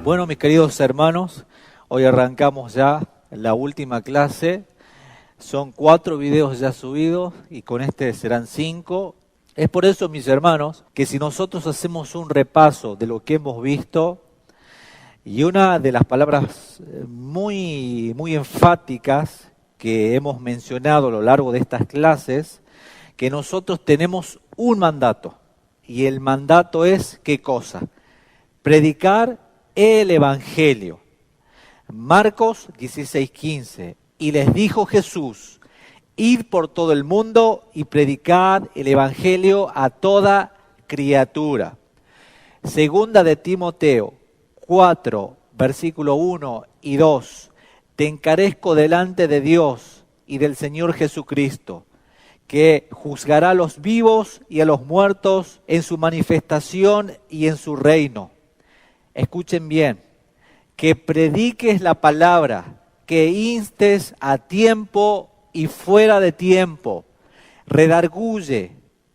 Bueno, mis queridos hermanos, hoy arrancamos ya la última clase. Son 4 videos ya subidos y con este serán 5. Es por eso, mis hermanos, que si nosotros hacemos un repaso de lo que hemos visto, y una de las palabras muy enfáticas que hemos mencionado a lo largo de estas clases, que nosotros tenemos un mandato. Y el mandato es, ¿qué cosa? Predicar el Evangelio. Marcos 16:15. Y les dijo Jesús: id por todo el mundo y predicad el Evangelio a toda criatura. Segunda de Timoteo 4, versículo 1 y 2. Te encarezco delante de Dios y del Señor Jesucristo, que juzgará a los vivos y a los muertos en su manifestación y en su reino. Escuchen bien, que prediques la palabra, que instes a tiempo y fuera de tiempo, redarguye,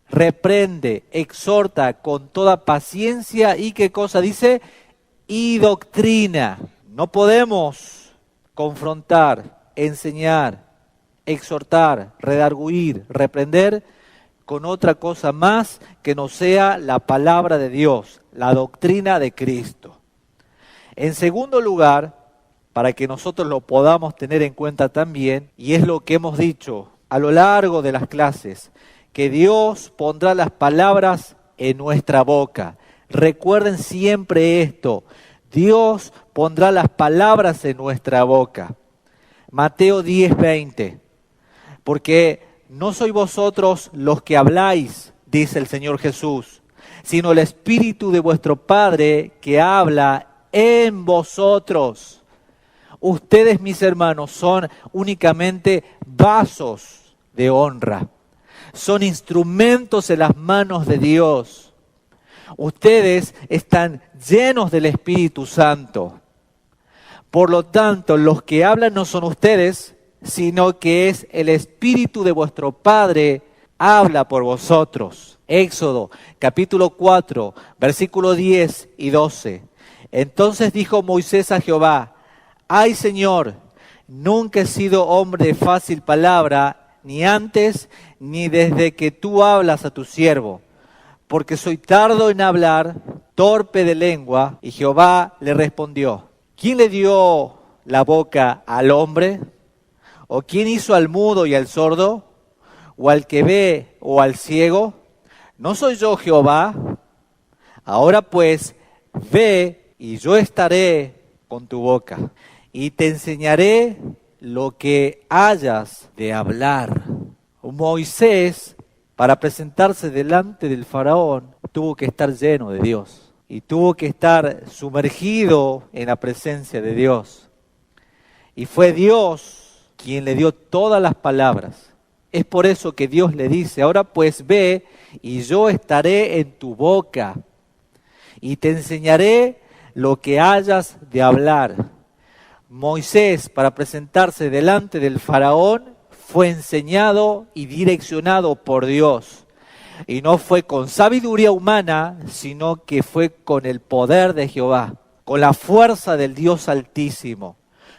reprende, exhorta con toda paciencia y ¿qué cosa dice? Y doctrina. No podemos confrontar, enseñar, exhortar, redarguir, reprender con otra cosa más que no sea la palabra de Dios, la doctrina de Cristo. En segundo lugar, para que nosotros lo podamos tener en cuenta también, y es lo que hemos dicho a lo largo de las clases, que Dios pondrá las palabras en nuestra boca. Recuerden siempre esto, Dios pondrá las palabras en nuestra boca. Mateo 10:20, porque no sois vosotros los que habláis, dice el Señor Jesús, sino el Espíritu de vuestro Padre que habla en vosotros. Ustedes, mis hermanos, son únicamente vasos de honra. Son instrumentos en las manos de Dios. Ustedes están llenos del Espíritu Santo. Por lo tanto, los que hablan no son ustedes, sino que es el Espíritu de vuestro Padre habla por vosotros. Éxodo, capítulo 4, versículo 10 y 12. Entonces dijo Moisés a Jehová: ay, Señor, nunca he sido hombre de fácil palabra, ni antes, ni desde que tú hablas a tu siervo, porque soy tardo en hablar, torpe de lengua. Y Jehová le respondió: ¿quién le dio la boca al hombre? ¿O quién hizo al mudo y al sordo? ¿O al que ve o al ciego? ¿No soy yo Jehová? Ahora pues, ve y yo estaré con tu boca y te enseñaré lo que hayas de hablar. Moisés, para presentarse delante del faraón, tuvo que estar lleno de Dios y tuvo que estar sumergido en la presencia de Dios. Y fue Dios quien le dio todas las palabras. Es por eso que Dios le dice: ahora pues ve y yo estaré en tu boca y te enseñaré lo que hayas de hablar. Moisés, para presentarse delante del faraón, fue enseñado y direccionado por Dios. Y no fue con sabiduría humana, sino que fue con el poder de Jehová, con la fuerza del Dios Altísimo,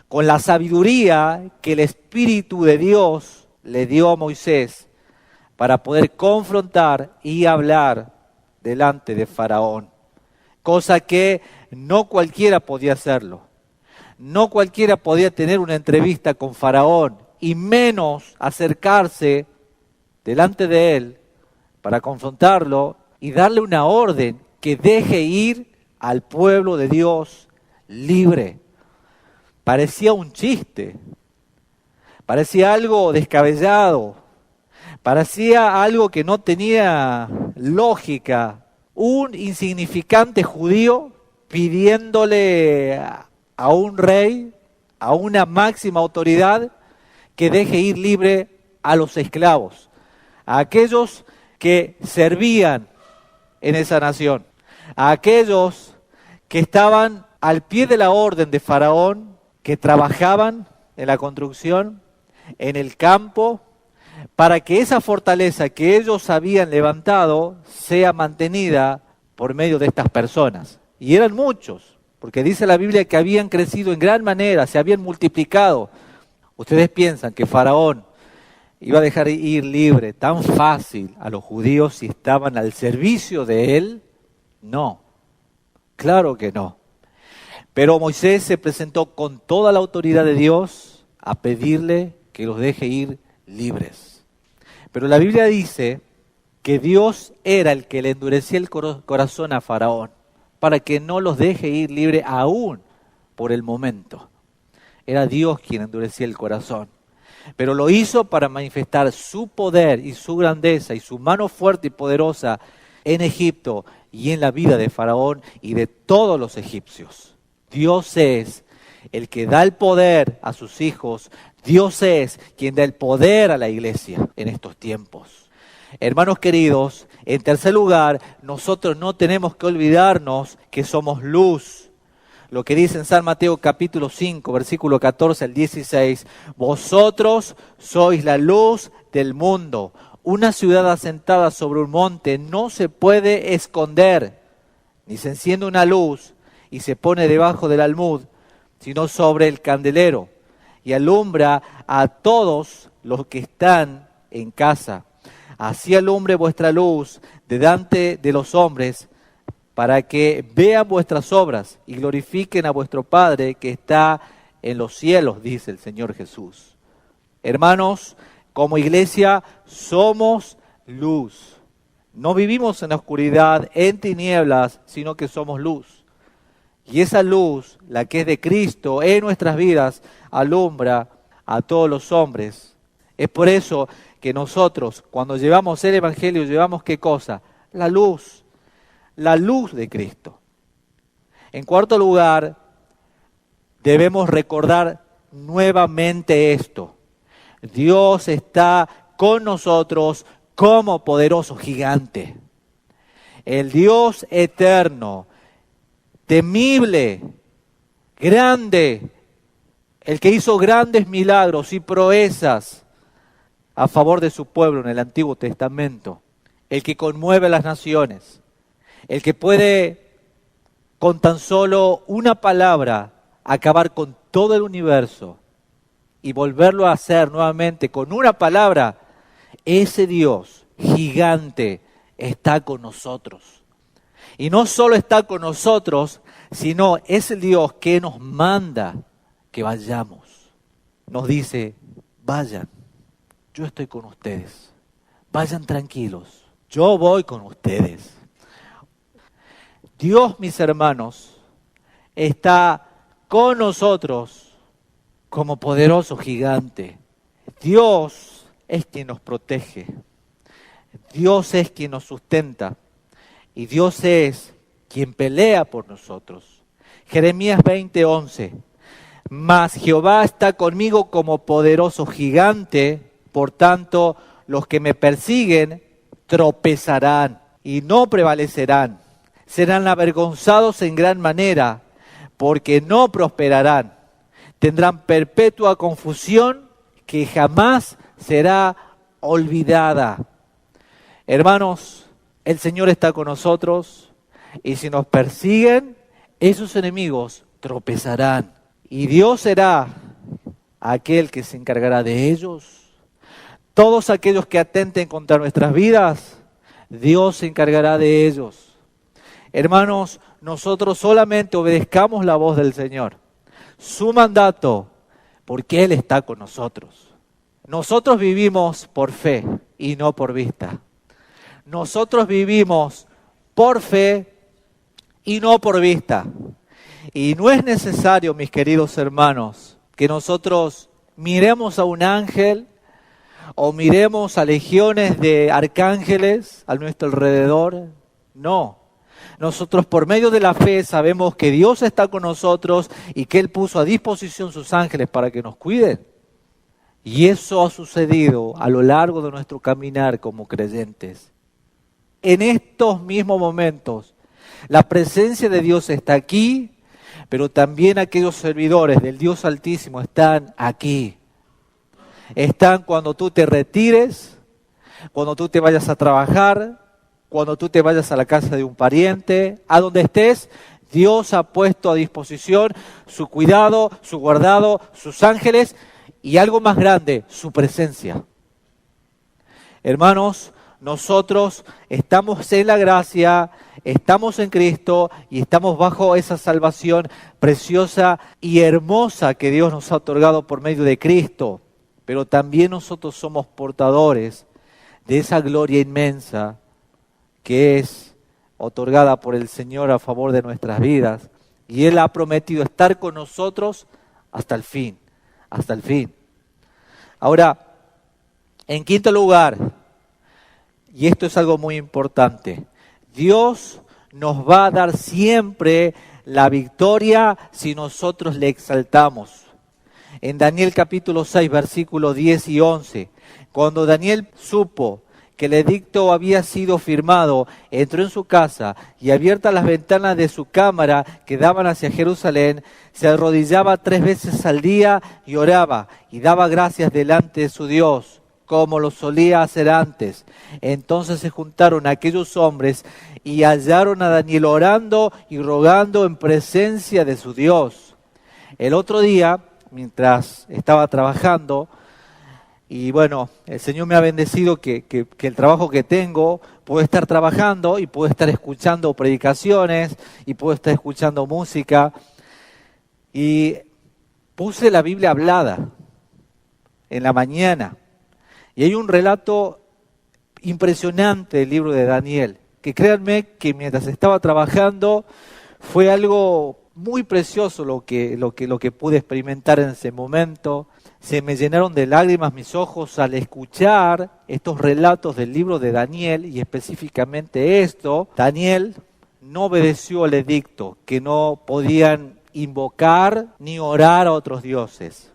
con la sabiduría que el Espíritu de Dios le dio a Moisés para poder confrontar y hablar delante de Faraón. Cosa que no cualquiera podía hacerlo. No cualquiera podía tener una entrevista con Faraón y menos acercarse delante de él para confrontarlo y darle una orden que deje ir al pueblo de Dios libre. Parecía un chiste, parecía algo descabellado, parecía algo que no tenía lógica. Un insignificante judío pidiéndole a un rey, a una máxima autoridad, que deje ir libre a los esclavos, a aquellos que servían en esa nación, a aquellos que estaban al pie de la orden de Faraón, que trabajaban en la construcción, en el campo, para que esa fortaleza que ellos habían levantado sea mantenida por medio de estas personas. Y eran muchos, porque dice la Biblia que habían crecido en gran manera, se habían multiplicado. ¿Ustedes piensan que Faraón iba a dejar ir libre tan fácil a los judíos si estaban al servicio de él? No, claro que no. Pero Moisés se presentó con toda la autoridad de Dios a pedirle que los deje ir libres. Pero la Biblia dice que Dios era el que le endurecía el corazón a Faraón para que no los deje ir libre aún por el momento. Era Dios quien endurecía el corazón. Pero lo hizo para manifestar su poder y su grandeza y su mano fuerte y poderosa en Egipto y en la vida de Faraón y de todos los egipcios. Dios es el que da el poder a sus hijos. Dios es quien da el poder a la iglesia en estos tiempos. Hermanos queridos, en tercer lugar, nosotros no tenemos que olvidarnos que somos luz. Lo que dice en San Mateo capítulo 5, versículo 14 al 16, vosotros sois la luz del mundo. Una ciudad asentada sobre un monte no se puede esconder, ni se enciende una luz y se pone debajo del almud, sino sobre el candelero, y alumbra a todos los que están en casa. Así alumbre vuestra luz delante de los hombres, para que vean vuestras obras y glorifiquen a vuestro Padre que está en los cielos, dice el Señor Jesús. Hermanos, como iglesia somos luz. No vivimos en la oscuridad, en tinieblas, sino que somos luz. Y esa luz, la que es de Cristo en nuestras vidas, alumbra a todos los hombres. Es por eso que nosotros, cuando llevamos el Evangelio, llevamos ¿qué cosa? La luz de Cristo. En cuarto lugar, debemos recordar nuevamente esto. Dios está con nosotros como poderoso gigante. El Dios eterno, temible, grande, el que hizo grandes milagros y proezas a favor de su pueblo en el Antiguo Testamento, el que conmueve a las naciones, el que puede con tan solo una palabra acabar con todo el universo y volverlo a hacer nuevamente con una palabra, ese Dios gigante está con nosotros. Y no solo está con nosotros, sino es el Dios que nos manda que vayamos. Nos dice, vayan, yo estoy con ustedes. Vayan tranquilos, yo voy con ustedes. Dios, mis hermanos, está con nosotros como poderoso gigante. Dios es quien nos protege. Dios es quien nos sustenta. Y Dios es quien pelea por nosotros. Jeremías 20:11. Mas Jehová está conmigo como poderoso gigante, por tanto los que me persiguen tropezarán y no prevalecerán. Serán avergonzados en gran manera, porque no prosperarán. Tendrán perpetua confusión que jamás será olvidada. Hermanos, el Señor está con nosotros y si nos persiguen, esos enemigos tropezarán. Y Dios será aquel que se encargará de ellos. Todos aquellos que atenten contra nuestras vidas, Dios se encargará de ellos. Hermanos, nosotros solamente obedezcamos la voz del Señor, su mandato, porque Él está con nosotros. Nosotros vivimos por fe y no por vista. Nosotros vivimos por fe y no por vista. Y no es necesario, mis queridos hermanos, que nosotros miremos a un ángel o miremos a legiones de arcángeles a nuestro alrededor. No. Nosotros por medio de la fe sabemos que Dios está con nosotros y que Él puso a disposición sus ángeles para que nos cuiden. Y eso ha sucedido a lo largo de nuestro caminar como creyentes. En estos mismos momentos, la presencia de Dios está aquí, pero también aquellos servidores del Dios Altísimo están aquí. están cuando tú te retires, cuando tú te vayas a trabajar, cuando tú te vayas a la casa de un pariente, a donde estés. Dios ha puesto a disposición su cuidado, su guardado, sus ángeles y algo más grande, su presencia. Hermanos, nosotros estamos en la gracia, estamos en Cristo y estamos bajo esa salvación preciosa y hermosa que Dios nos ha otorgado por medio de Cristo. Pero también nosotros somos portadores de esa gloria inmensa que es otorgada por el Señor a favor de nuestras vidas. Y Él ha prometido estar con nosotros hasta el fin, hasta el fin. Ahora, en quinto lugar, y esto es algo muy importante, Dios nos va a dar siempre la victoria si nosotros le exaltamos. En Daniel capítulo 6, versículos 10 y 11, cuando Daniel supo que el edicto había sido firmado, entró en su casa y abiertas las ventanas de su cámara que daban hacia Jerusalén, se arrodillaba 3 veces al día y oraba y daba gracias delante de su Dios, como lo solía hacer antes. Entonces se juntaron aquellos hombres y hallaron a Daniel orando y rogando en presencia de su Dios. El otro día, mientras estaba trabajando, y bueno, el Señor me ha bendecido que el trabajo que tengo, puedo estar trabajando y puedo estar escuchando predicaciones y puedo estar escuchando música. Y puse la Biblia hablada en la mañana. Y hay un relato impresionante del libro de Daniel, que créanme que mientras estaba trabajando fue algo muy precioso lo que pude experimentar en ese momento. Se me llenaron de lágrimas mis ojos al escuchar estos relatos del libro de Daniel y específicamente esto. Daniel no obedeció al edicto, que no podían invocar ni orar a otros dioses,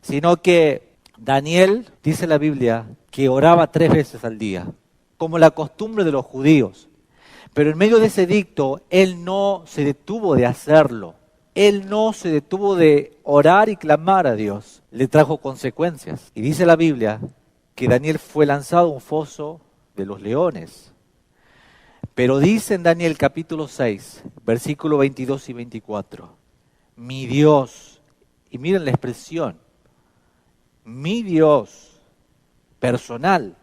sino que Daniel, dice la Biblia, que oraba 3 veces al día, como la costumbre de los judíos. Pero en medio de ese edicto, él no se detuvo de hacerlo. Él no se detuvo de orar y clamar a Dios. Le trajo consecuencias. Y dice la Biblia que Daniel fue lanzado a un foso de los leones. Pero dice en Daniel capítulo 6, versículos 22 y 24, mi Dios, y miren la expresión, mi Dios personal,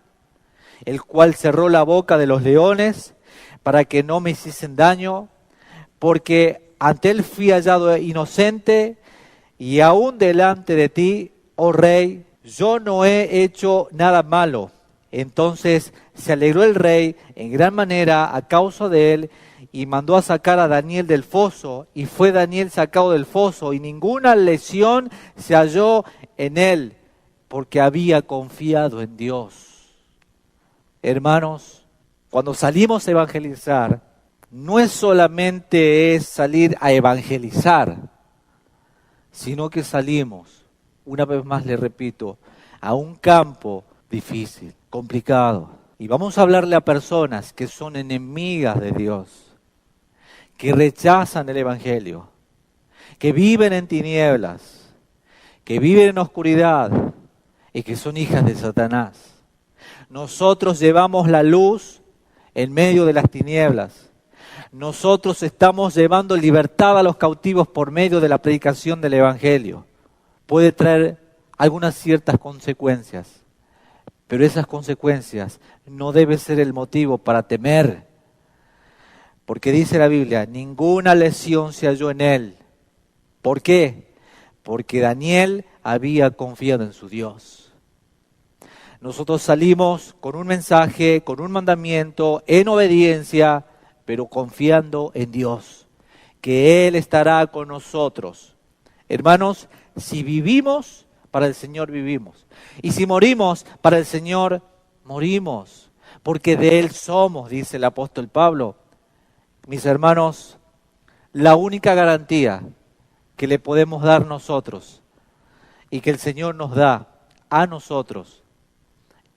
el cual cerró la boca de los leones para que no me hiciesen daño, porque ante él fui hallado inocente y aún delante de ti, oh rey, yo no he hecho nada malo. Entonces se alegró el rey en gran manera a causa de él y mandó a sacar a Daniel del foso, y fue Daniel sacado del foso y ninguna lesión se halló en él, porque había confiado en Dios. Hermanos, cuando salimos a evangelizar, no es solamente salir a evangelizar, sino que salimos, una vez más le repito, a un campo difícil, complicado. Y vamos a hablarle a personas que son enemigas de Dios, que rechazan el Evangelio, que viven en tinieblas, que viven en oscuridad y que son hijas de Satanás. Nosotros llevamos la luz en medio de las tinieblas. Nosotros estamos llevando libertad a los cautivos por medio de la predicación del Evangelio. Puede traer algunas ciertas consecuencias, pero esas consecuencias no deben ser el motivo para temer. Porque dice la Biblia, ninguna lesión se halló en él. ¿Por qué? Porque Daniel había confiado en su Dios. Nosotros salimos con un mensaje, con un mandamiento, en obediencia, pero confiando en Dios, que Él estará con nosotros. Hermanos, si vivimos, para el Señor vivimos. Y si morimos, para el Señor morimos. Porque de Él somos, dice el apóstol Pablo. Mis hermanos, la única garantía que le podemos dar nosotros y que el Señor nos da a nosotros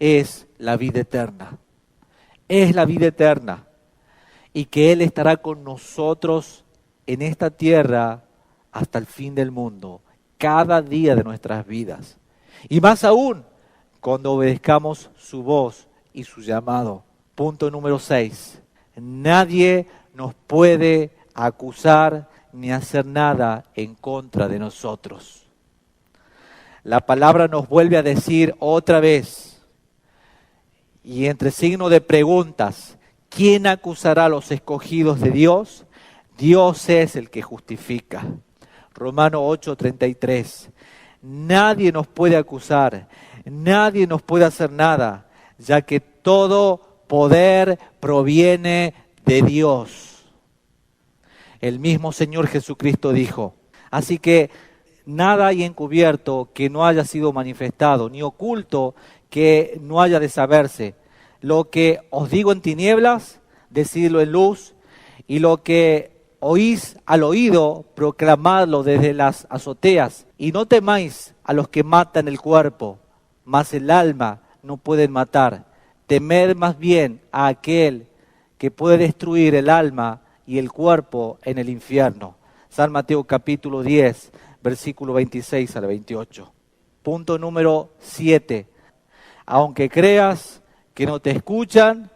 es la vida eterna. Es la vida eterna. Y que Él estará con nosotros en esta tierra hasta el fin del mundo, cada día de nuestras vidas. Y más aún, cuando obedezcamos su voz y su llamado. Punto número 6. Nadie nos puede acusar ni hacer nada en contra de nosotros. La palabra nos vuelve a decir otra vez, y entre signo de preguntas, ¿quién acusará a los escogidos de Dios? Dios es el que justifica. Romanos 8:33. Nadie nos puede acusar, nadie nos puede hacer nada, ya que todo poder proviene de Dios. El mismo Señor Jesucristo dijo, así que nada hay encubierto que no haya sido manifestado, ni oculto que no haya de saberse. Lo que os digo en tinieblas, decidlo en luz, y lo que oís al oído, proclamadlo desde las azoteas. Y no temáis a los que matan el cuerpo, mas el alma no pueden matar. Temed más bien a aquel que puede destruir el alma y el cuerpo en el infierno. San Mateo capítulo 10, versículo 26 al 28. Punto número 7. Aunque creas que no te escuchan,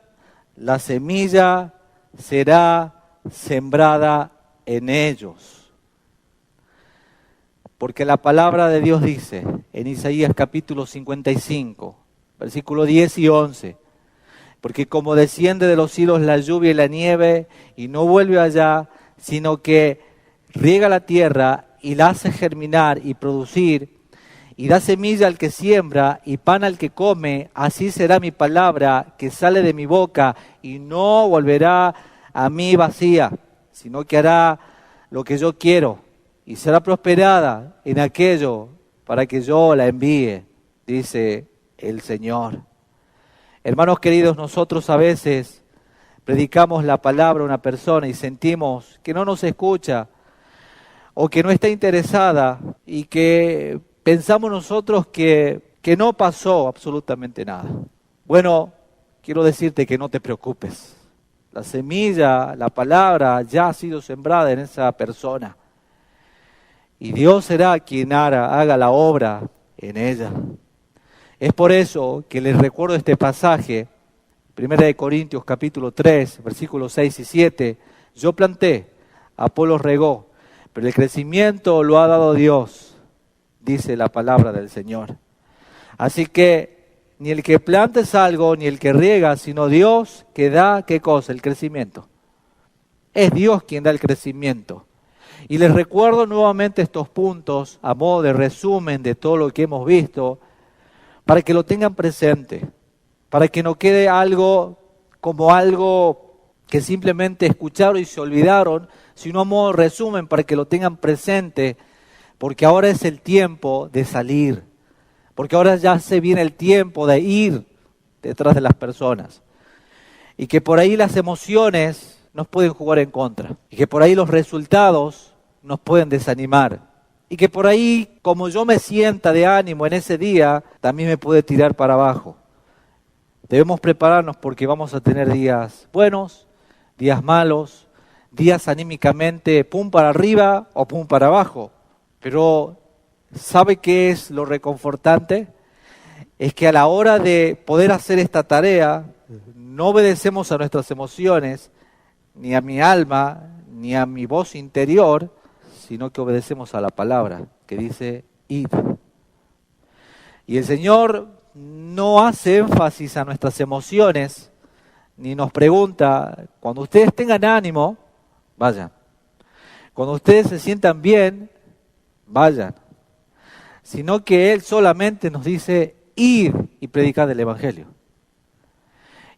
la semilla será sembrada en ellos. Porque la palabra de Dios dice en Isaías capítulo 55, versículo 10 y 11, porque como desciende de los cielos la lluvia y la nieve y no vuelve allá, sino que riega la tierra y la hace germinar y producir, y da semilla al que siembra y pan al que come, así será mi palabra que sale de mi boca y no volverá a mí vacía, sino que hará lo que yo quiero y será prosperada en aquello para que yo la envíe, dice el Señor. Hermanos queridos, nosotros a veces predicamos la palabra a una persona y sentimos que no nos escucha o que no está interesada y que pensamos nosotros que no pasó absolutamente nada. Bueno, quiero decirte que no te preocupes. La semilla, la palabra ya ha sido sembrada en esa persona. Y Dios será quien haga la obra en ella. Es por eso que les recuerdo este pasaje, 1 Corintios capítulo 3, versículos 6 y 7. Yo planté, Apolos regó, pero el crecimiento lo ha dado Dios, dice la palabra del Señor. Así que ni el que planta es algo, ni el que riega, sino Dios que da, ¿qué cosa? El crecimiento. Es Dios quien da el crecimiento. Y les recuerdo nuevamente estos puntos a modo de resumen de todo lo que hemos visto, para que lo tengan presente, para que no quede algo como algo que simplemente escucharon y se olvidaron, sino a modo de resumen para que lo tengan presente, porque ahora es el tiempo de salir, porque ahora ya se viene el tiempo de ir detrás de las personas, y que por ahí las emociones nos pueden jugar en contra, y que por ahí los resultados nos pueden desanimar, y que por ahí, como yo me sienta de ánimo en ese día, también me puede tirar para abajo. Debemos prepararnos porque vamos a tener días buenos, días malos, días anímicamente pum para arriba o pum para abajo. Pero ¿sabe qué es lo reconfortante? Es que a la hora de poder hacer esta tarea, no obedecemos a nuestras emociones, ni a mi alma, ni a mi voz interior, sino que obedecemos a la palabra que dice id. Y el Señor no hace énfasis a nuestras emociones, ni nos pregunta, cuando ustedes tengan ánimo, vayan. Cuando ustedes se sientan bien, vayan. Sino que Él solamente nos dice id y predicad el Evangelio.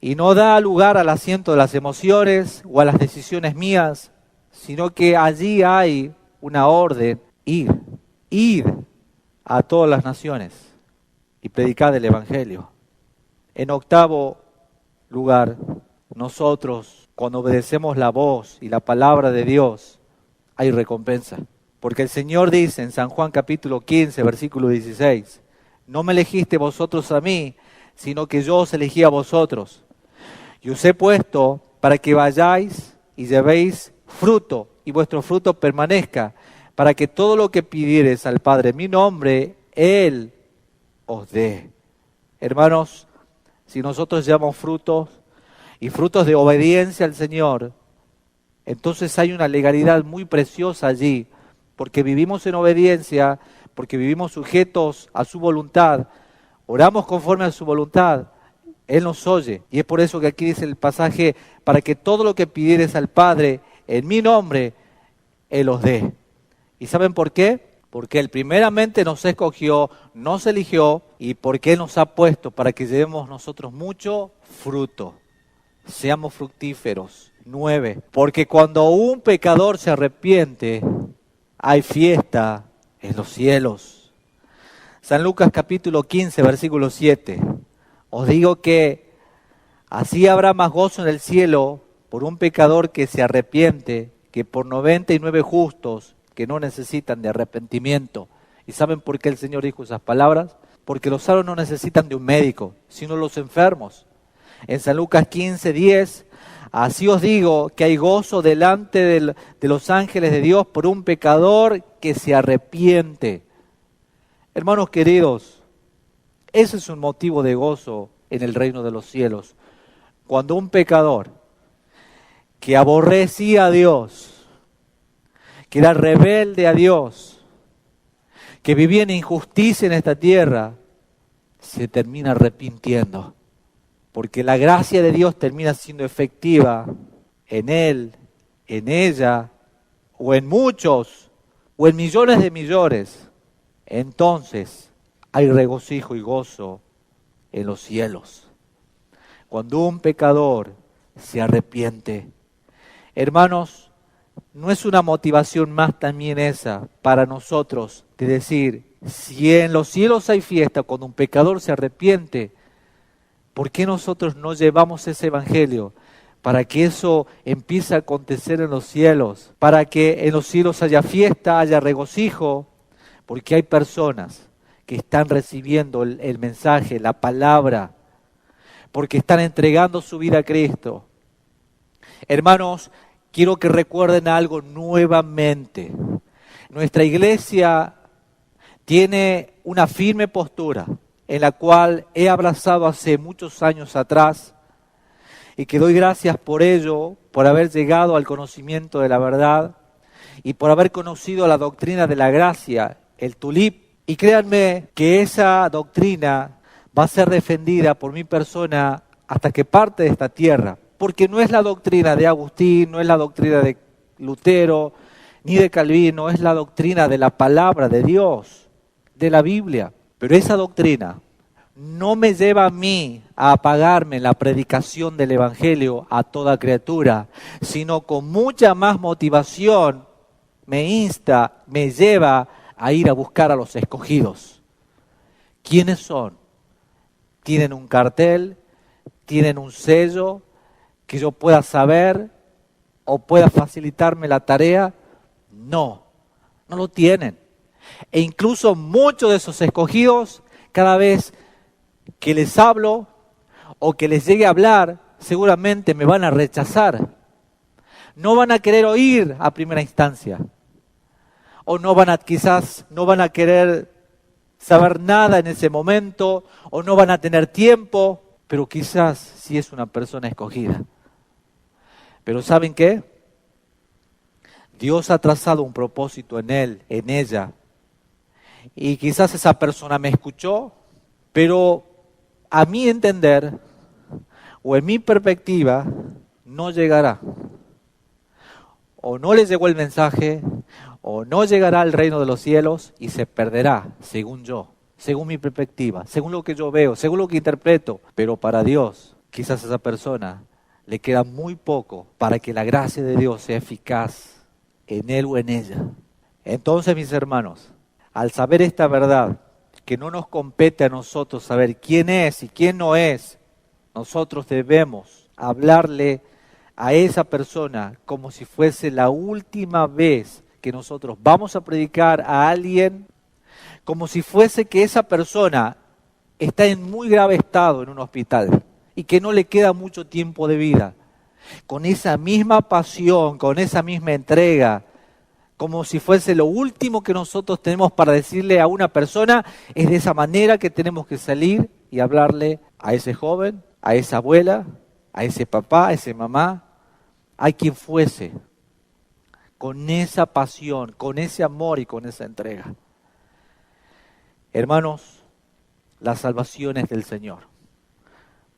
Y no da lugar al asiento de las emociones o a las decisiones mías, sino que allí hay una orden, id a todas las naciones y predicad el Evangelio. En octavo lugar, nosotros cuando obedecemos la voz y la palabra de Dios, hay recompensa. Porque el Señor dice en San Juan capítulo 15, versículo 16, no me elegiste vosotros a mí, sino que yo os elegí a vosotros. Y os he puesto para que vayáis y llevéis fruto, y vuestro fruto permanezca, para que todo lo que pidiereis al Padre en mi nombre, Él os dé. Hermanos, si nosotros llevamos frutos y frutos de obediencia al Señor, entonces hay una legalidad muy preciosa allí, porque vivimos en obediencia, porque vivimos sujetos a su voluntad, oramos conforme a su voluntad, Él nos oye. Y es por eso que aquí dice el pasaje, para que todo lo que pidieres al Padre en mi nombre, Él os dé. ¿Y saben por qué? Porque Él primeramente nos escogió, nos eligió, y porque Él nos ha puesto para que llevemos nosotros mucho fruto. Seamos fructíferos. 9. Porque cuando un pecador se arrepiente, hay fiesta en los cielos. San Lucas capítulo 15, versículo 7. Os digo que así habrá más gozo en el cielo por un pecador que se arrepiente que por 99 justos que no necesitan de arrepentimiento. ¿Y saben por qué el Señor dijo esas palabras? Porque los sanos no necesitan de un médico, sino los enfermos. En San Lucas 15, 10, así os digo que hay gozo delante de los ángeles de Dios por un pecador que se arrepiente. Hermanos queridos, ese es un motivo de gozo en el reino de los cielos. Cuando un pecador que aborrecía a Dios, que era rebelde a Dios, que vivía en injusticia en esta tierra, se termina arrepintiendo. Porque la gracia de Dios termina siendo efectiva en él, en ella, o en muchos, o en millones de millones. Entonces hay regocijo y gozo en los cielos. Cuando un pecador se arrepiente. Hermanos, ¿no es una motivación más también esa para nosotros de decir, si en los cielos hay fiesta cuando un pecador se arrepiente, ¿por qué nosotros no llevamos ese evangelio para que eso empiece a acontecer en los cielos? Para que en los cielos haya fiesta, haya regocijo, porque hay personas que están recibiendo el mensaje, la palabra, porque están entregando su vida a Cristo. Hermanos, quiero que recuerden algo nuevamente. Nuestra iglesia tiene una firme postura en la cual he abrazado hace muchos años atrás y que doy gracias por ello, por haber llegado al conocimiento de la verdad y por haber conocido la doctrina de la gracia, el tulip. Y créanme que esa doctrina va a ser defendida por mi persona hasta que parte de esta tierra, porque no es la doctrina de Agustín, no es la doctrina de Lutero, ni de Calvino, es la doctrina de la palabra de Dios, de la Biblia. Pero esa doctrina no me lleva a mí a apagarme en la predicación del Evangelio a toda criatura, sino con mucha más motivación me insta, me lleva a ir a buscar a los escogidos. ¿Quiénes son? ¿Tienen un cartel? ¿Tienen un sello que yo pueda saber o pueda facilitarme la tarea? No, no lo tienen. E incluso muchos de esos escogidos, cada vez que les hablo o que les llegue a hablar, seguramente me van a rechazar. No van a querer oír a primera instancia. O quizás no van a querer saber nada en ese momento, o no van a tener tiempo, pero quizás sí es una persona escogida. Pero ¿saben qué? Dios ha trazado un propósito en él, en ella. Y quizás esa persona me escuchó, pero a mi entender, o en mi perspectiva, no llegará. O no le llegó el mensaje, o no llegará al reino de los cielos y se perderá, según yo, según mi perspectiva, según lo que yo veo, según lo que interpreto. Pero para Dios, quizás a esa persona le queda muy poco para que la gracia de Dios sea eficaz en él o en ella. Entonces, mis hermanos, al saber esta verdad, que no nos compete a nosotros saber quién es y quién no es, nosotros debemos hablarle a esa persona como si fuese la última vez que nosotros vamos a predicar a alguien, como si fuese que esa persona está en muy grave estado en un hospital y que no le queda mucho tiempo de vida. Con esa misma pasión, con esa misma entrega, como si fuese lo último que nosotros tenemos para decirle a una persona. Es de esa manera que tenemos que salir y hablarle a ese joven, a esa abuela, a ese papá, a esa mamá, a quien fuese, con esa pasión, con ese amor y con esa entrega. Hermanos, la salvación es del Señor.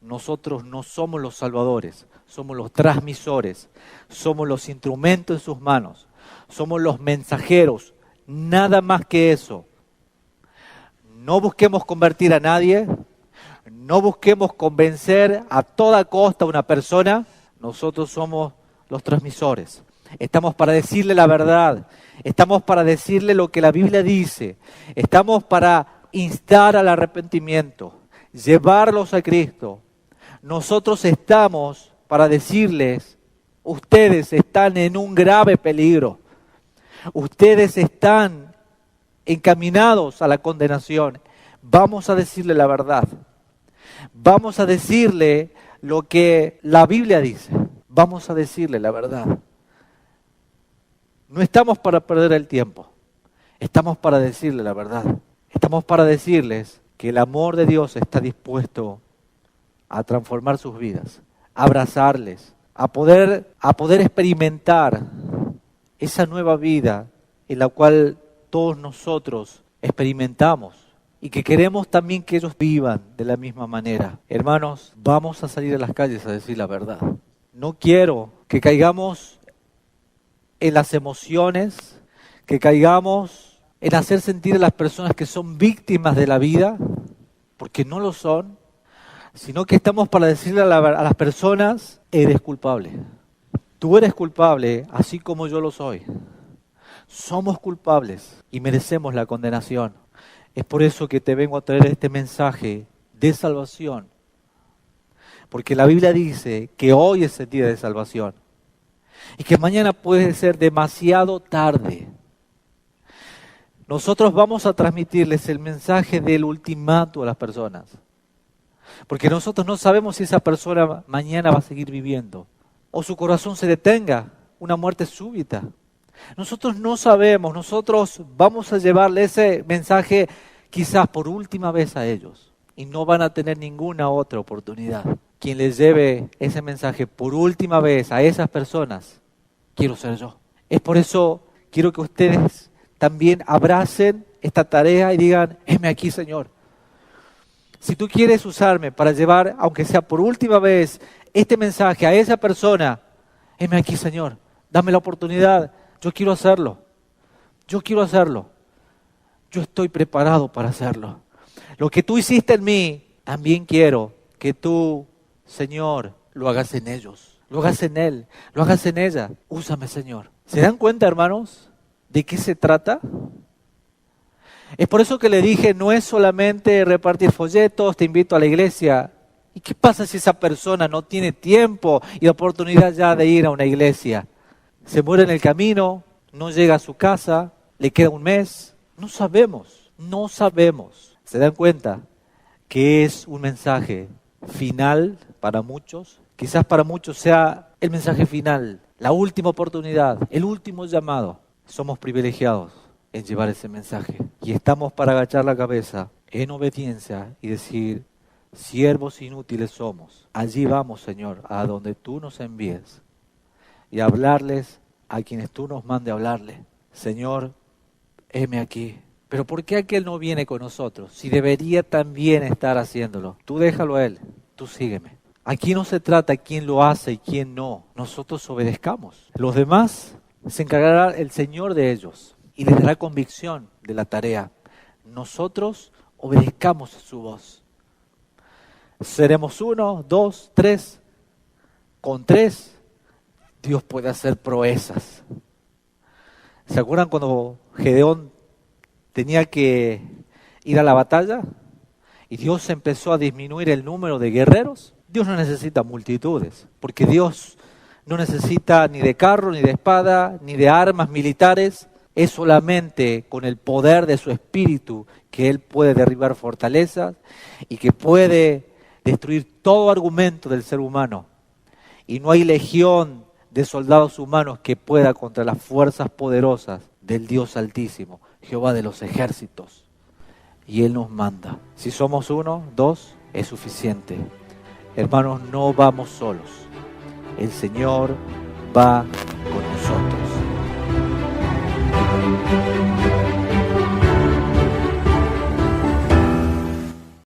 Nosotros no somos los salvadores, somos los transmisores, somos los instrumentos en sus manos, somos los mensajeros, nada más que eso. No busquemos convertir a nadie, no busquemos convencer a toda costa a una persona, nosotros somos los transmisores. Estamos para decirle la verdad, estamos para decirle lo que la Biblia dice, estamos para instar al arrepentimiento, llevarlos a Cristo. Nosotros estamos para decirles, ustedes están en un grave peligro, ustedes están encaminados a la condenación. Vamos a decirle la verdad, vamos a decirle lo que la Biblia dice, vamos a decirle la verdad. No estamos para perder el tiempo, estamos para decirle la verdad. Estamos para decirles que el amor de Dios está dispuesto a transformar sus vidas, a abrazarles, a poder experimentar esa nueva vida en la cual todos nosotros experimentamos y que queremos también que ellos vivan de la misma manera. Hermanos, vamos a salir a las calles a decir la verdad. No quiero que caigamos en las emociones, que caigamos en hacer sentir a las personas que son víctimas de la vida, porque no lo son, sino que estamos para decirle a las personas, eres culpable. Tú eres culpable, así como yo lo soy. Somos culpables y merecemos la condenación. Es por eso que te vengo a traer este mensaje de salvación, porque la Biblia dice que hoy es el día de salvación y que mañana puede ser demasiado tarde. Nosotros vamos a transmitirles el mensaje del ultimato a las personas, porque nosotros no sabemos si esa persona mañana va a seguir viviendo o su corazón se detenga, una muerte súbita. Nosotros no sabemos, nosotros vamos a llevarle ese mensaje quizás por última vez a ellos y no van a tener ninguna otra oportunidad. Quien les lleve ese mensaje por última vez a esas personas, quiero ser yo. Es por eso quiero que ustedes también abracen esta tarea y digan, heme aquí, Señor. Si tú quieres usarme para llevar, aunque sea por última vez, este mensaje a esa persona, heme aquí, Señor. Dame la oportunidad. Yo quiero hacerlo. Yo quiero hacerlo. Yo estoy preparado para hacerlo. Lo que tú hiciste en mí, también quiero que tú, Señor, lo hagas en ellos. Lo hagas en él, lo hagas en ella. Úsame, Señor. ¿Se dan cuenta, hermanos, de qué se trata? Es por eso que le dije, no es solamente repartir folletos, te invito a la iglesia. ¿Y qué pasa si esa persona no tiene tiempo y oportunidad ya de ir a una iglesia? Se muere en el camino, no llega a su casa, le queda un mes. No sabemos. ¿Se dan cuenta que es un mensaje final para muchos? Quizás para muchos sea el mensaje final, la última oportunidad, el último llamado. Somos privilegiados en llevar ese mensaje y estamos para agachar la cabeza en obediencia y decir, siervos inútiles somos. Allí vamos, Señor, a donde tú nos envíes y hablarles a quienes tú nos mandes hablarle. Señor, heme aquí. Pero ¿por qué aquel no viene con nosotros? Si debería también estar haciéndolo. Tú déjalo a él, tú sígueme. Aquí no se trata quién lo hace y quién no. Nosotros obedezcamos. Los demás se encargará el Señor de ellos y les dará convicción de la tarea. Nosotros obedezcamos su voz. Seremos 1, 2, 3. Con 3, Dios puede hacer proezas. ¿Se acuerdan cuando Gedeón tenía que ir a la batalla y Dios empezó a disminuir el número de guerreros? Dios no necesita multitudes, porque Dios no necesita ni de carro, ni de espada, ni de armas militares. Es solamente con el poder de su espíritu que Él puede derribar fortalezas y que puede destruir todo argumento del ser humano. Y no hay legión de soldados humanos que pueda contra las fuerzas poderosas del Dios Altísimo, Jehová de los ejércitos. Y Él nos manda. Si somos uno, dos, es suficiente. Hermanos, no vamos solos. El Señor va con nosotros.